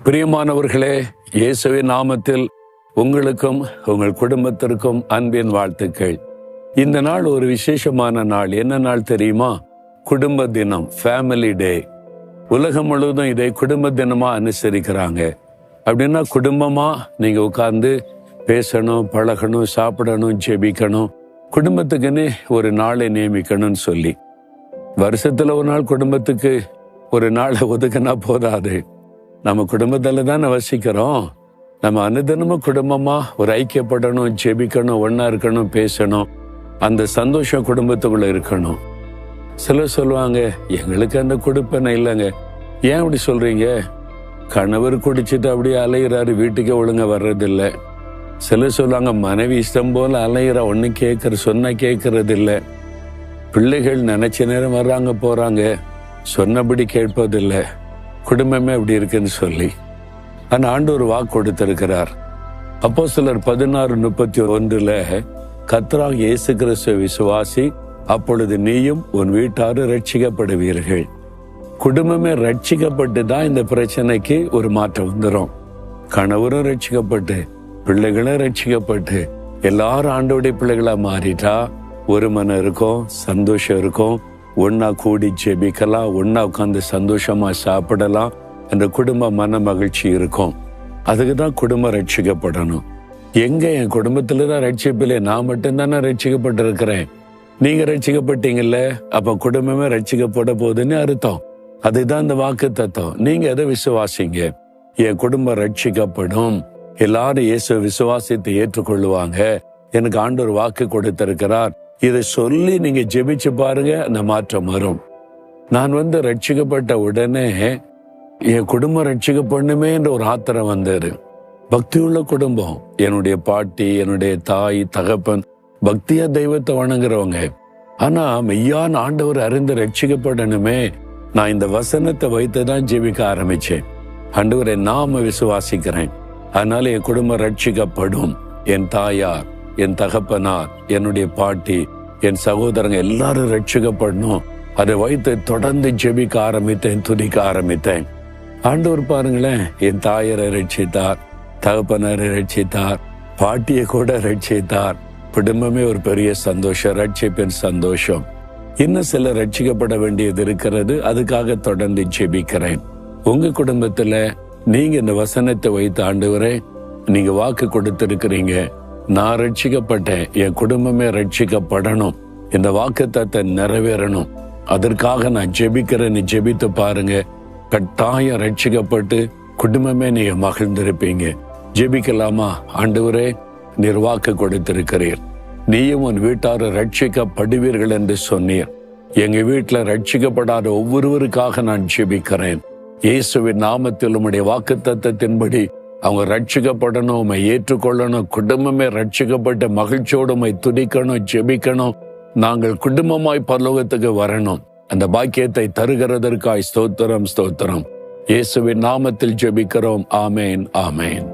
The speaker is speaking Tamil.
பிரியமானவர்களே, இயேசுவின் நாமத்தில் உங்களுக்கும் உங்கள் குடும்பத்திற்கும் அன்பின் வாழ்த்துக்கள். இந்த நாள் ஒரு விசேஷமான நாள். என்ன நாள் தெரியுமா? குடும்ப தினம், ஃபேமிலி டே. உலகம் முழுவதும் இதை குடும்ப தினமா அனுசரிக்கிறாங்க. அப்படின்னா குடும்பமா நீங்க உட்கார்ந்து பேசணும், பழகணும், சாப்பிடணும், ஜெபிக்கணும், குடும்பத்துக்குன்னு ஒரு நாளை நியமிக்கணும்னு சொல்லி. வருஷத்துல ஒரு நாள் குடும்பத்துக்கு ஒரு நாளை ஒதுக்கினா போதாது. நம்ம குடும்பத்துல தானே வசிக்கிறோம். நம்ம அனுதினமும் குடும்பமா ஒரு ஐக்கியப்படணும், ஜெபிக்கணும், ஒன்னா இருக்கணும், பேசணும். அந்த சந்தோஷம் குடும்பத்துக்குள்ள இருக்கணும். சிலர் சொல்லுவாங்க, எங்களுக்கு அந்த கொடுப்பனை இல்லைங்க. ஏன் அப்படி சொல்றீங்க? கணவர் குடிச்சிட்டு அப்படியே அலையிறாரு, வீட்டுக்கே ஒழுங்க வர்றதில்லை. சிலர் சொல்லுவாங்க, மனைவி இஷ்டம் போல அலையிறா, ஒன்னு சொன்ன கேட்கறது இல்லை. பிள்ளைகள் நினைச்ச நேரம் வர்றாங்க போறாங்க, சொன்னபடி கேட்பதில்லை. குடும்பமே அப்படி இருக்குன்னு சொல்லி. ஆனா ஆண்டவர் வாக்கு கொடுத்திருக்கிறார். அப்போஸ்தலர் 16:31 கர்த்தராகிய இயேசு கிறிஸ்துவை விசுவாசி, அப்பொழுது நீயும் உன் வீட்டாரும் ரட்சிக்கப்படுவீர்கள். குடும்பமே ரட்சிக்கப்பட்டு தான் இந்த பிரச்சனைக்கு ஒரு மாற்றம் வந்துடும். கணவரும் ரட்சிக்கப்பட்டு, பிள்ளைகளும் ரட்சிக்கப்பட்டு, எல்லாரும் ஆண்டவருடைய பிள்ளைகளா மாறிட்டா ஒரு மனம் இருக்கும், சந்தோஷம் இருக்கும். ஒன்னா கூடி ஜெபிக்கலாம், ஒன்னா உட்காந்து சந்தோஷமா சாப்பிடலாம். அந்த குடும்ப மன மகிழ்ச்சி இருக்கும். அதுக்குதான் குடும்பம் ரட்சிக்கப்படணும். எங்க என் குடும்பத்துலதான் ரட்சிப்பில்லை, நான் மட்டும்தானே ரட்சிக்கப்பட்டிருக்கிறேன். நீங்க ரட்சிக்கப்பட்டீங்கல்ல, அப்ப குடும்பமே ரட்சிக்கப்பட போகுதுன்னு அர்த்தம். அதுதான் இந்த வாக்கு தத்துவம். நீங்க எதை விசுவாசிங்க? என் குடும்பம் ரட்சிக்கப்படும், எல்லாரும் இயேசு விசுவாசத்தை ஏற்றுக்கொள்ளுவாங்க, எனக்கு ஆண்டவர் வாக்கு கொடுத்திருக்கிறார். இதை சொல்லி நீங்க ஜெபிச்சு பாருங்க, அந்த மாற்றம் வரும். நான் ரட்சிக்கப்பட்ட உடனே என் குடும்பம் ரட்சிக்கப்படணுமே என்ற ஒரு ஆத்திரம் வந்தாரு. பக்தியுள்ள குடும்பம். என்னுடைய பாட்டி, என்னுடைய தாய், தகப்பன் பக்தியா தெய்வத்தை வணங்குறவங்க. ஆனா மெய்யான ஆண்டவர் அறிந்து ரட்சிக்கப்படணுமே. நான் இந்த வசனத்தை வைத்துதான் ஜெபிக்க ஆரம்பிச்சேன். ஆண்டவரை நாம விசுவாசிக்கிறேன், அதனால என் குடும்பம் ரட்சிக்கப்படும். என் தாயார், என் தகப்பனார், என்னுடைய பாட்டி, என் சகோதரங்க எல்லாரும் ரட்சிக்கப்படணும். அதை வைத்து தொடர்ந்து ஜெபிக்க ஆரம்பித்தேன், துதிக்க ஆரம்பித்தேன். ஆண்டவர் பாருங்களேன், என் தாயரை ரட்சித்தார், தகப்பனாரை ரட்சித்தார், பாட்டியை கூட ரட்சித்தார். குடும்பமே ஒரு பெரிய சந்தோஷம், ரட்சிப்பின் சந்தோஷம். இன்னும் சில ரட்சிக்கப்பட வேண்டியது இருக்கிறது, அதுக்காக தொடர்ந்து ஜெபிக்கிறேன். உங்க குடும்பத்துல நீங்க இந்த வசனத்தை வைத்து, ஆண்டவரே நீங்க வாக்கு கொடுத்திருக்கிறீங்க, நான் ரட்சிக்கப்பட்டேன், என் குடும்பமே ரட்சிக்கப்படணும், இந்த வாக்குத்தத்தத்தை நிறைவேறணும், அதற்காக நான் ஜெபிக்கிறேன்னு ஜெபித்து பாருங்க. கட்டாயம் ரட்சிக்கப்பட்டு குடும்பமே நீங்க மகிழ்ந்திருப்பீங்க. ஜெபிக்கலாமா? ஆண்டவரே, நீர் வாக்கு கொடுத்திருக்கிறீர், நீயும் உன் வீட்டாரும் ரட்சிக்கப்படுவீர்கள் என்று சொன்னீர். எங்க வீட்டுல ரட்சிக்கப்படாத ஒவ்வொருவருக்காக நான் ஜெபிக்கிறேன். இயேசுவின் நாமத்தில் உம்முடைய வாக்குத்தத்தத்தின்படி அவங்க ரட்சிக்கப்படணும், உம்மை ஏற்றுக்கொள்ளணும், குடும்பமே ரட்சிக்கப்பட்ட மகிழ்ச்சியோடு உம்மை துதிக்கணும், ஜெபிக்கணும். நாங்கள் குடும்பமாய் பரலோகத்துக்கு வரணும். அந்த பாக்கியத்தை தருகிறதற்காய் ஸ்தோத்திரம், ஸ்தோத்திரம். இயேசுவின் நாமத்தில் ஜெபிக்கிறோம். ஆமேன், ஆமேன்.